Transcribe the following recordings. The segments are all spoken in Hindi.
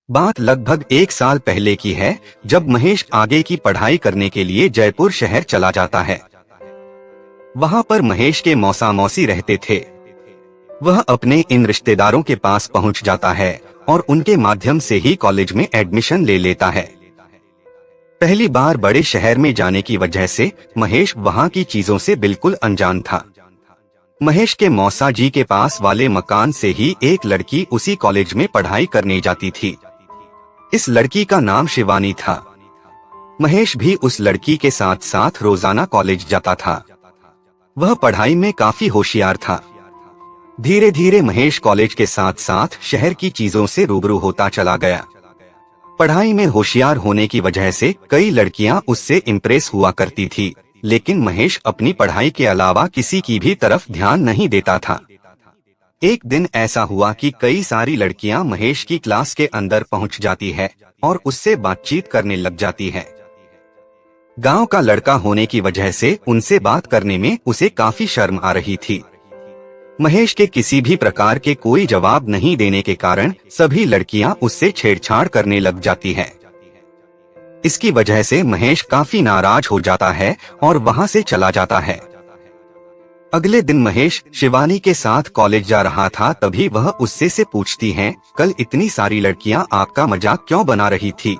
बात लगभग 1 साल पहले की है, जब महेश आगे की पढ़ाई करने के लिए जयपुर शहर चला जाता है। वहाँ पर महेश के मौसा मौसी रहते थे। वह अपने इन रिश्तेदारों के पास पहुँच जाता है और उनके माध्यम से ही कॉलेज में एडमिशन ले लेता है। पहली बार बड़े शहर में जाने की वजह से महेश वहाँ की चीजों से बिल्कुल अनजान था। महेश के मौसा जी के पास वाले मकान से ही एक लड़की उसी कॉलेज में पढ़ाई करने जाती थी। इस लड़की का नाम शिवानी था। महेश भी उस लड़की के साथ साथ रोजाना कॉलेज जाता था। वह पढ़ाई में काफी होशियार था। धीरे धीरे महेश कॉलेज के साथ साथ शहर की चीजों से रूबरू होता चला गया। पढ़ाई में होशियार होने की वजह से कई लड़कियां उससे इम्प्रेस हुआ करती थी, लेकिन महेश अपनी पढ़ाई के अलावा किसी की भी तरफ ध्यान नहीं देता था। एक दिन ऐसा हुआ कि कई सारी लड़कियां महेश की क्लास के अंदर पहुंच जाती है और उससे बातचीत करने लग जाती है। गांव का लड़का होने की वजह से उनसे बात करने में उसे काफी शर्म आ रही थी। महेश के किसी भी प्रकार के कोई जवाब नहीं देने के कारण सभी लड़कियां उससे छेड़छाड़ करने लग जाती है। इसकी वजह से महेश काफी नाराज हो जाता है और वहां से चला जाता है। अगले दिन महेश शिवानी के साथ कॉलेज जा रहा था, तभी वह उससे से पूछती है, कल इतनी सारी लड़कियां आपका मजाक क्यों बना रही थी,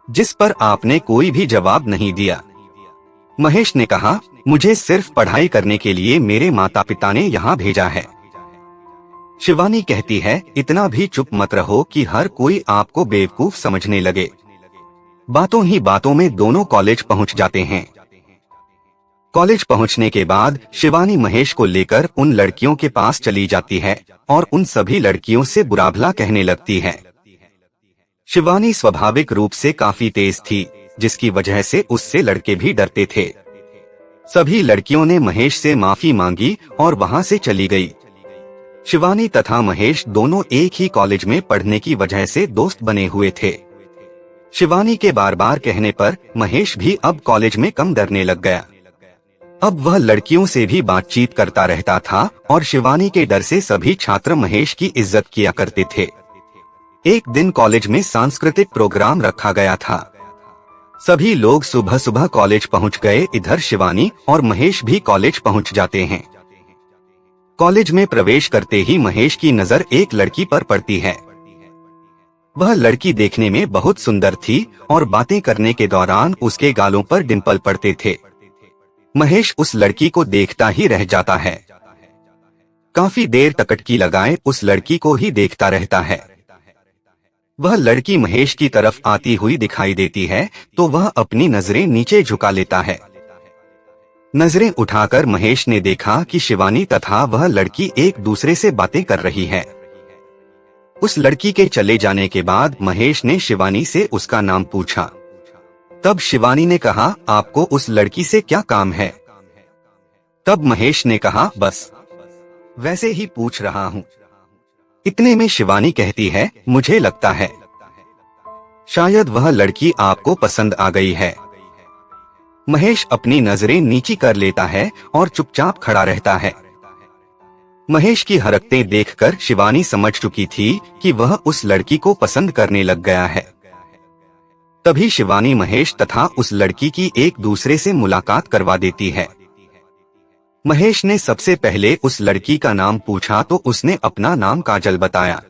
जिस पर आपने कोई भी जवाब नहीं दिया। महेश ने कहा, मुझे सिर्फ पढ़ाई करने के लिए मेरे माता पिता ने यहाँ भेजा है। शिवानी कहती है, इतना भी चुप मत रहो कि हर कोई आपको बेवकूफ समझने लगे। बातों ही बातों में दोनों कॉलेज पहुँच जाते हैं। कॉलेज पहुंचने के बाद शिवानी महेश को लेकर उन लड़कियों के पास चली जाती है और उन सभी लड़कियों से बुरा भला कहने लगती है। शिवानी स्वाभाविक रूप से काफी तेज थी, जिसकी वजह से उससे लड़के भी डरते थे। सभी लड़कियों ने महेश से माफी मांगी और वहां से चली गई। शिवानी तथा महेश दोनों एक ही कॉलेज में पढ़ने की वजह से दोस्त बने हुए थे। शिवानी के बार बार कहने पर महेश भी अब कॉलेज में कम डरने लग गया। अब वह लड़कियों से भी बातचीत करता रहता था और शिवानी के डर से सभी छात्र महेश की इज्जत किया करते थे। एक दिन कॉलेज में सांस्कृतिक प्रोग्राम रखा गया था। सभी लोग सुबह सुबह कॉलेज पहुंच गए। इधर शिवानी और महेश भी कॉलेज पहुंच जाते हैं। कॉलेज में प्रवेश करते ही महेश की नजर एक लड़की पर पड़ती है। वह लड़की देखने में बहुत सुंदर थी और बातें करने के दौरान उसके गालों पर डिंपल पड़ते थे। महेश उस लड़की को देखता ही रह जाता है। काफी देर टकटकी लगाए उस लड़की को ही देखता रहता है। वह लड़की महेश की तरफ आती हुई दिखाई देती है तो वह अपनी नजरें नीचे झुका लेता है। नजरें उठाकर महेश ने देखा कि शिवानी तथा वह लड़की एक दूसरे से बातें कर रही है। उस लड़की के चले जाने के बाद महेश ने शिवानी से उसका नाम पूछा। तब शिवानी ने कहा, आपको उस लड़की से क्या काम है? तब महेश ने कहा, बस वैसे ही पूछ रहा हूँ। इतने में शिवानी कहती है, मुझे लगता है शायद वह लड़की आपको पसंद आ गई है। महेश अपनी नजरें नीची कर लेता है और चुपचाप खड़ा रहता है। महेश की हरकतें देखकर शिवानी समझ चुकी थी कि वह उस लड़की को पसंद करने लग गया है। तभी शिवानी महेश तथा उस लड़की की एक दूसरे से मुलाकात करवा देती है। महेश ने सबसे पहले उस लड़की का नाम पूछा तो उसने अपना नाम काजल बताया।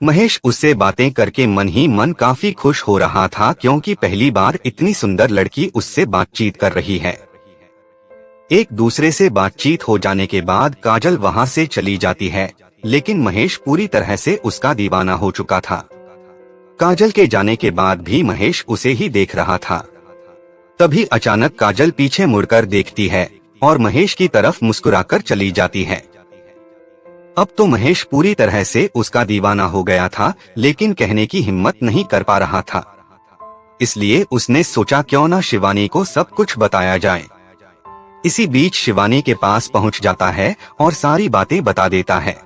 महेश उससे बातें करके मन ही मन काफी खुश हो रहा था, क्योंकि पहली बार इतनी सुंदर लड़की उससे बातचीत कर रही है। एक दूसरे से बातचीत हो जाने के बाद काजल वहां से चली जाती है, लेकिन महेश पूरी तरह से उसका दीवाना हो चुका था। काजल के जाने के बाद भी महेश उसे ही देख रहा था। तभी अचानक काजल पीछे मुड़कर देखती है और महेश की तरफ मुस्कुराकर चली जाती है। अब तो महेश पूरी तरह से उसका दीवाना हो गया था, लेकिन कहने की हिम्मत नहीं कर पा रहा था। इसलिए उसने सोचा, क्यों ना शिवानी को सब कुछ बताया जाए। इसी बीच शिवानी के पास पहुंच जाता है और सारी बातें बता देता है।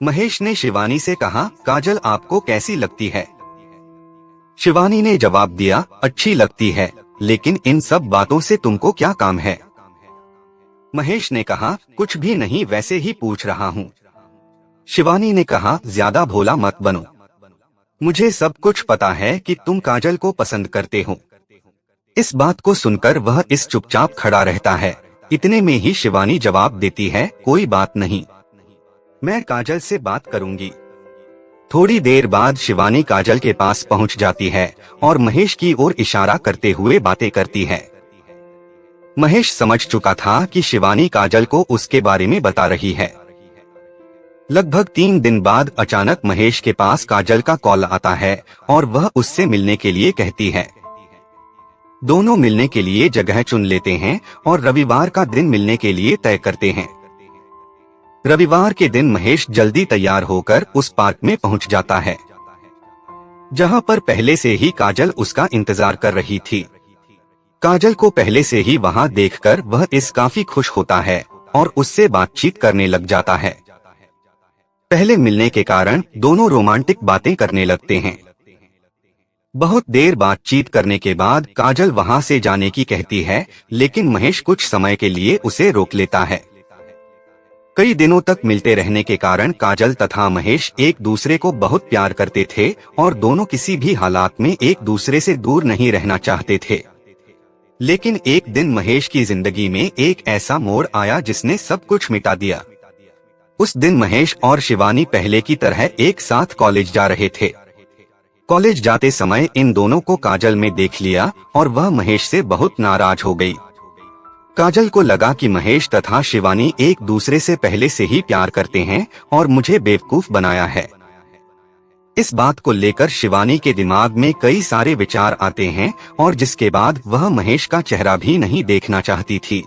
महेश ने शिवानी से कहा, काजल आपको कैसी लगती है? शिवानी ने जवाब दिया, अच्छी लगती है, लेकिन इन सब बातों से तुमको क्या काम है? महेश ने कहा, कुछ भी नहीं, वैसे ही पूछ रहा हूँ। शिवानी ने कहा, ज्यादा भोला मत बनो। मुझे सब कुछ पता है कि तुम काजल को पसंद करते हो। इस बात को सुनकर वह इस चुपचाप खड़ा रहता है। इतने में ही शिवानी जवाब देती है, कोई बात नहीं, मैं काजल से बात करूंगी। थोड़ी देर बाद शिवानी काजल के पास पहुंच जाती है और महेश की ओर इशारा करते हुए बातें करती है। महेश समझ चुका था कि शिवानी काजल को उसके बारे में बता रही है। लगभग 3 दिन बाद अचानक महेश के पास काजल का कॉल आता है और वह उससे मिलने के लिए कहती है। दोनों मिलने के लिए जगह चुन लेते हैं और रविवार का दिन मिलने के लिए तय करते हैं। रविवार के दिन महेश जल्दी तैयार होकर उस पार्क में पहुंच जाता है, जहां पर पहले से ही काजल उसका इंतजार कर रही थी। काजल को पहले से ही वहां देखकर वह इस काफी खुश होता है और उससे बातचीत करने लग जाता है। पहले मिलने के कारण दोनों रोमांटिक बातें करने लगते हैं। बहुत देर बातचीत करने के बाद काजल वहां से जाने की कहती है, लेकिन महेश कुछ समय के लिए उसे रोक लेता है। कई दिनों तक मिलते रहने के कारण काजल तथा महेश एक दूसरे को बहुत प्यार करते थे और दोनों किसी भी हालात में एक दूसरे से दूर नहीं रहना चाहते थे। लेकिन एक दिन महेश की जिंदगी में एक ऐसा मोड़ आया जिसने सब कुछ मिटा दिया। उस दिन महेश और शिवानी पहले की तरह एक साथ कॉलेज जा रहे थे। कॉलेज जाते समय इन दोनों को काजल में देख लिया और वह महेश से बहुत नाराज हो गई। काजल को लगा कि महेश तथा शिवानी एक दूसरे से पहले से ही प्यार करते हैं और मुझे बेवकूफ बनाया है। इस बात को लेकर शिवानी के दिमाग में कई सारे विचार आते हैं और जिसके बाद वह महेश का चेहरा भी नहीं देखना चाहती थी।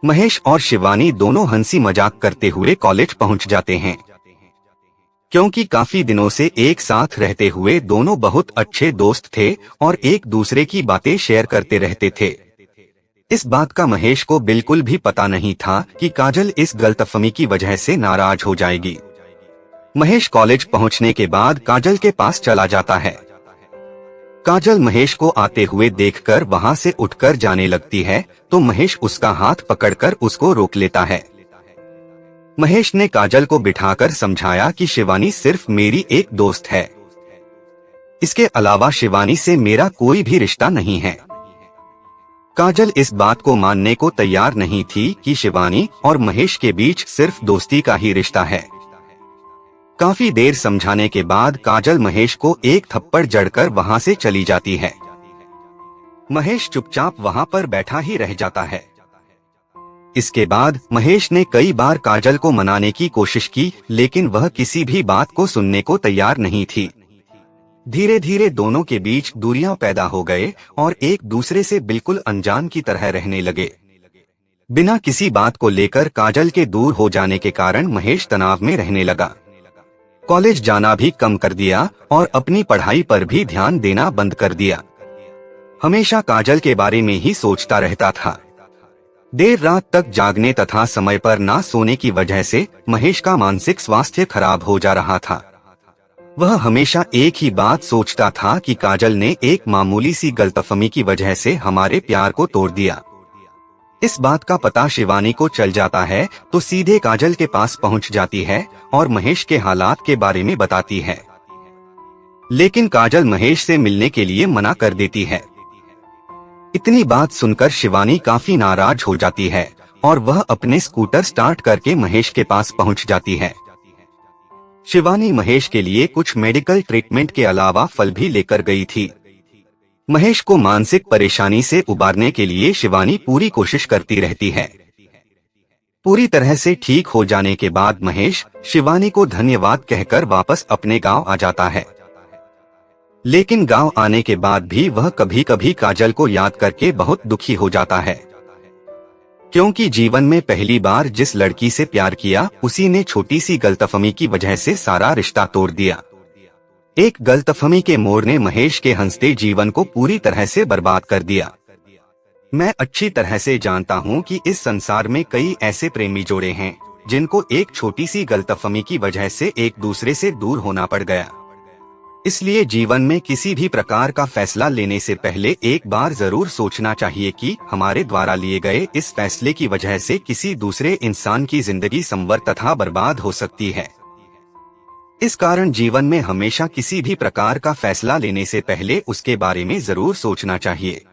महेश और शिवानी दोनों हंसी मजाक करते हुए कॉलेज पहुंच जाते हैं। क्योंकि काफी दिनों से एक साथ रहते हुए दोनों बहुत अच्छे दोस्त थे और एक दूसरे की बातें शेयर करते रहते थे। इस बात का महेश को बिल्कुल भी पता नहीं था कि काजल इस गलतफहमी की वजह से नाराज हो जाएगी। महेश कॉलेज पहुंचने के बाद काजल के पास चला जाता है। काजल महेश को आते हुए देखकर वहां से उठकर जाने लगती है, तो महेश उसका हाथ पकड़कर उसको रोक लेता है। महेश ने काजल को बिठाकर समझाया कि शिवानी सिर्फ मेरी एक दोस्त है, इसके अलावा शिवानी से मेरा कोई भी रिश्ता नहीं है। काजल इस बात को मानने को तैयार नहीं थी कि शिवानी और महेश के बीच सिर्फ दोस्ती का ही रिश्ता है। काफी देर समझाने के बाद काजल महेश को एक थप्पड़ जड़कर वहां से चली जाती है। महेश चुपचाप वहां पर बैठा ही रह जाता है। इसके बाद महेश ने कई बार काजल को मनाने की कोशिश की, लेकिन वह किसी भी बात को सुनने को तैयार नहीं थी। धीरे धीरे दोनों के बीच दूरियां पैदा हो गए और एक दूसरे से बिल्कुल अनजान की तरह रहने लगे। बिना किसी बात को लेकर काजल के दूर हो जाने के कारण महेश तनाव में रहने लगा। कॉलेज जाना भी कम कर दिया और अपनी पढ़ाई पर भी ध्यान देना बंद कर दिया। हमेशा काजल के बारे में ही सोचता रहता था। देर रात तक जागने तथा समय पर ना सोने की वजह से महेश का मानसिक स्वास्थ्य खराब हो जा रहा था। वह हमेशा एक ही बात सोचता था कि काजल ने एक मामूली सी गलतफहमी की वजह से हमारे प्यार को तोड़ दिया। इस बात का पता शिवानी को चल जाता है तो सीधे काजल के पास पहुंच जाती है और महेश के हालात के बारे में बताती है। लेकिन काजल महेश से मिलने के लिए मना कर देती है। इतनी बात सुनकर शिवानी काफी नाराज हो जाती है और वह अपने स्कूटर स्टार्ट करके महेश के पास पहुंच जाती है। शिवानी महेश के लिए कुछ मेडिकल ट्रीटमेंट के अलावा फल भी लेकर गई थी। महेश को मानसिक परेशानी से उबारने के लिए शिवानी पूरी कोशिश करती रहती है। पूरी तरह से ठीक हो जाने के बाद महेश शिवानी को धन्यवाद कहकर वापस अपने गांव आ जाता है। लेकिन गांव आने के बाद भी वह कभी कभी काजल को याद करके बहुत दुखी हो जाता है, क्योंकि जीवन में पहली बार जिस लड़की से प्यार किया उसी ने छोटी सी गलतफहमी की वजह से सारा रिश्ता तोड़ दिया। एक गलतफहमी के मोड़ ने महेश के हंसते जीवन को पूरी तरह से बर्बाद कर दिया। मैं अच्छी तरह से जानता हूँ कि इस संसार में कई ऐसे प्रेमी जोड़े हैं जिनको एक छोटी सी गलतफहमी की वजह से एक दूसरे से दूर होना पड़ गया। इसलिए जीवन में किसी भी प्रकार का फैसला लेने से पहले एक बार जरूर सोचना चाहिए कि हमारे द्वारा लिए गए इस फैसले की वजह से किसी दूसरे इंसान की जिंदगी संवर तथा बर्बाद हो सकती है। इस कारण जीवन में हमेशा किसी भी प्रकार का फैसला लेने से पहले उसके बारे में जरूर सोचना चाहिए।